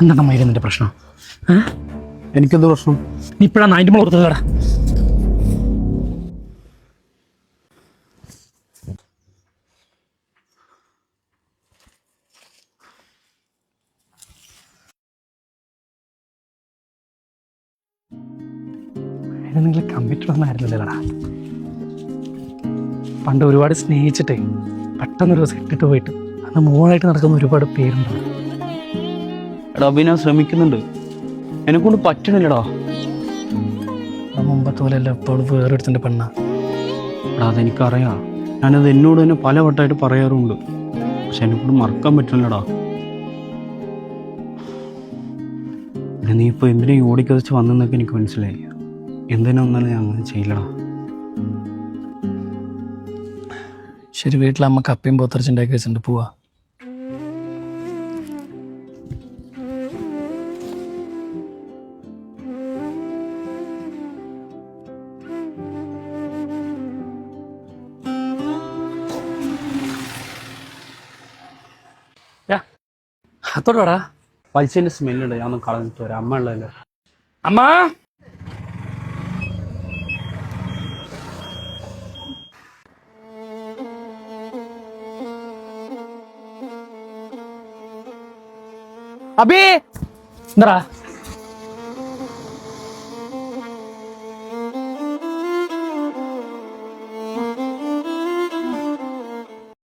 എന്താണ് മയില് നിന്റെ പ്രശ്നം? എനിക്കെന്ത് പ്രശ്നം? നീ ഇപ്പഴാണ് അതിൻ്റെ മോൾ കൊടുത്തത്. നിങ്ങൾ കമ്മിറ്റഡൊന്നും ആയിരുന്നില്ലടാ. പണ്ട് ഒരുപാട് സ്നേഹിച്ചിട്ടേ പെട്ടെന്നൊരു ദിവസം ഇട്ടിട്ട് പോയിട്ട് അന്ന് മോളായിട്ട് നടക്കുന്ന ഒരുപാട് പേരുണ്ട്. എടാ അഭി, ഞാൻ ശ്രമിക്കുന്നുണ്ട്, എന്നെക്കൊണ്ട് പറ്റണില്ലടാ. മുമ്പത്തെ പോലെയല്ല, ഇപ്പോൾ വേറെടുത്തിൻ്റെ പെണ്ണ. എടാ അതെനിക്കറിയാം, ഞാനത് എന്നോട് തന്നെ പല വട്ടമായിട്ട് പറയാറുണ്ട്, പക്ഷെ എന്നെക്കൊണ്ട് മറക്കാൻ പറ്റില്ലടാ. പിന്നെ നീ ഇപ്പോൾ എന്തിനാ ഈ ഓടിക്കതച്ച് വന്നെന്നൊക്കെ എനിക്ക് മനസ്സിലായി. എന്തിനാ ഒന്നാലും ഞാൻ അങ്ങനെ ചെയ്യില്ലടാ. ശരി, വീട്ടിലമ്മ കപ്പയും പോത്തിറച്ചുണ്ടാക്കി വെച്ചിട്ടുണ്ട്, പോവാ. അത്തോടാ പൈസേൻ്റെ സ്മെല്ലുണ്ട്, ഞാൻ ഒന്ന് കളഞ്ഞിട്ട് വരാം. അമ്മ ഉള്ളതല്ലേ. അമ്മ, അബി എന്താ